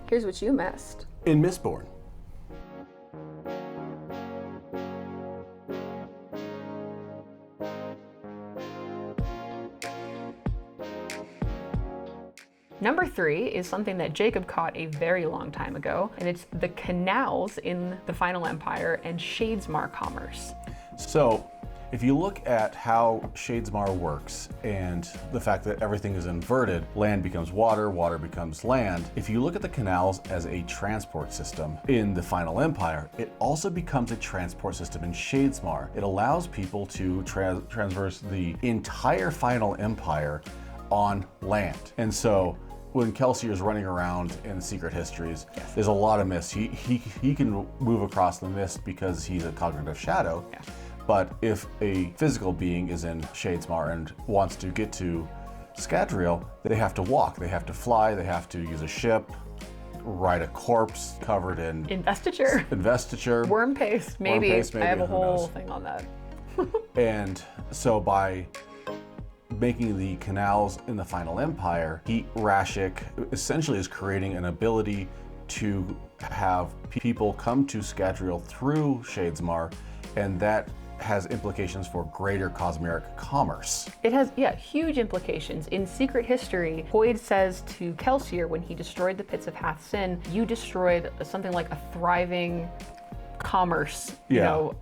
Here's what you missed. In Mistborn. Number 3 is something that Jacob caught a very long time ago, and it's the Canals in the Final Empire and Shadesmar commerce. So, if you look at how Shadesmar works and the fact that everything is inverted, land becomes water, water becomes land. If you look at the canals as a transport system in the Final Empire, it also becomes a transport system in Shadesmar. It allows people to traverse the entire Final Empire on land. And so when Kelsier is running around in Secret Histories, there's a lot of mist. He can move across the mist because he's a cognitive shadow. Yeah. But if a physical being is in Shadesmar and wants to get to Scadrial, they have to walk, they have to fly, they have to use a ship, ride a corpse covered in investiture. Worm paste, maybe. Worm paste, maybe. I have a whole thing on that. And so by making the canals in the Final Empire, Rashik essentially is creating an ability to have people come to Scadrial through Shadesmar, and that has implications for greater cosmeric commerce. It has, huge implications. In Secret History, Hoyd says to Kelsier when he destroyed the Pits of Hath Sin, you destroyed something like a thriving commerce,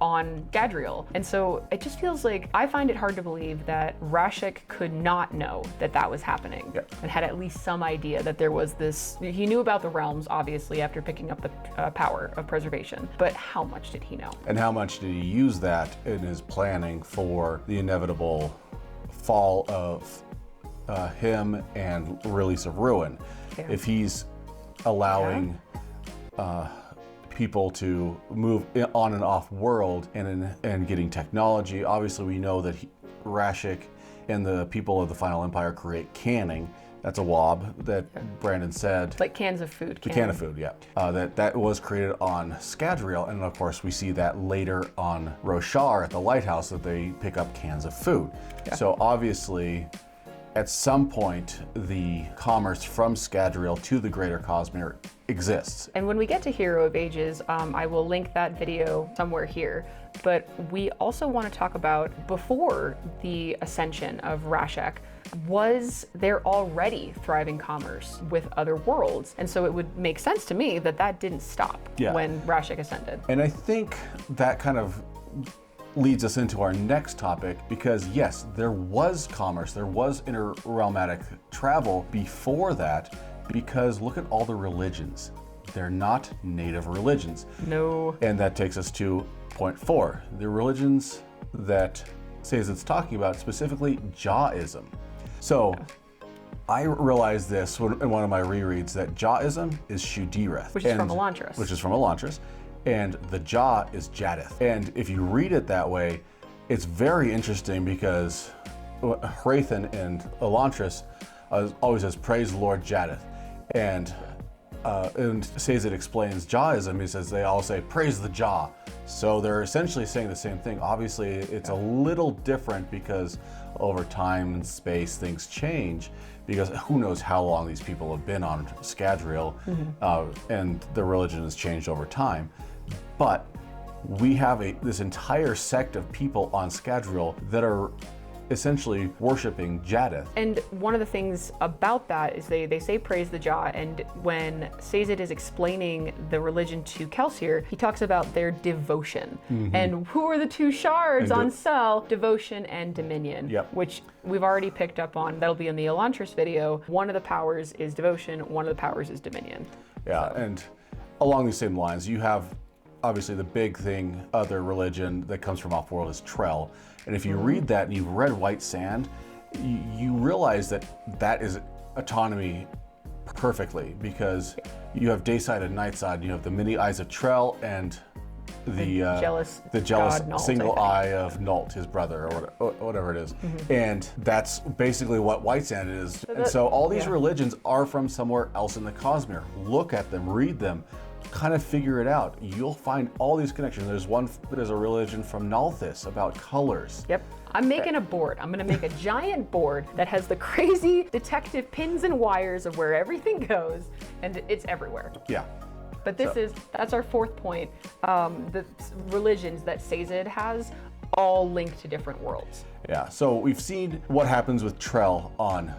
on Scadrial. And so it just feels like, I find it hard to believe that Rashik could not know that that was happening and had at least some idea that there was this. He knew about the realms, obviously, after picking up the power of preservation, but how much did he know? And how much did he use that in his planning for the inevitable fall of him and release of Ruin? Yeah. If he's allowing people to move on and off world and getting technology. Obviously, we know that Rashik and the people of the Final Empire create canning. That's a wob that Brandon said. Like cans of food. The can of food, that was created on Scadrial, and of course we see that later on Roshar at the lighthouse that they pick up cans of food. Yeah. So obviously, at some point, the commerce from Scadrial to the greater Cosmere exists. And when we get to Hero of Ages, I will link that video somewhere here, but we also want to talk about before the ascension of Rashek, was there already thriving commerce with other worlds? And so it would make sense to me that that didn't stop when Rashek ascended. And I think that kind of leads us into our next topic, because yes, there was commerce, there was interrealmatic travel before that, because look at all the religions. They're not native religions. No. And that takes us to point 4, the religions that Sazed's talking about, specifically Jawism. So I realized this in one of my rereads, that Jawism is Shudireth. Which is from Elantris. And the Jah is Jadith. And if you read it that way, it's very interesting, because Hrathen and Elantris always says, praise Lord Jadith. And Sazed explains Jawism, he says they all say, praise the Jah. So they're essentially saying the same thing. Obviously, it's a little different because over time and space, things change, because who knows how long these people have been on Scadrial, and the religion has changed over time. But we have this entire sect of people on Scadrial that are essentially worshiping Jadith. And one of the things about that is they say praise the Jah, and when Sazed is explaining the religion to Kelsier, he talks about their devotion. And who are the two shards on Cell? Devotion and Dominion, which we've already picked up on. That'll be in the Elantris video. One of the powers is devotion, one of the powers is Dominion. And along these same lines, you have obviously the big thing, other religion that comes from off-world is Trell. And if you read that and you've read White Sand, you realize that that is autonomy perfectly, because you have Dayside and Nightside, and you have the many eyes of Trell and the jealous God, single Nult, eye of Nult, his brother, or whatever it is. And that's basically what White Sand is. And so all these religions are from somewhere else in the Cosmere. Look at them, read them, kind of figure it out. You'll find all these connections. There's a religion from Nalthis about colors. I'm making a board. I'm gonna make a giant board that has the crazy detective pins and wires of where everything goes, and it's everywhere. Yeah. But that's our fourth point. The religions that Sazed has all link to different worlds. Yeah, so we've seen what happens with Trell on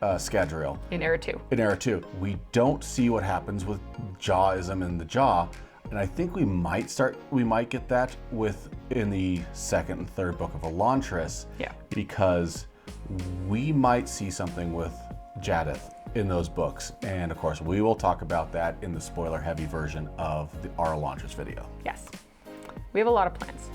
Scadrial. In Era 2. In Era 2. We don't see what happens with Jawism in the Jaw, and I think we might get that in the second and third book of Elantris. Yeah. Because we might see something with Jadith in those books. And of course, we will talk about that in the spoiler-heavy version of our Elantris video. Yes. We have a lot of plans.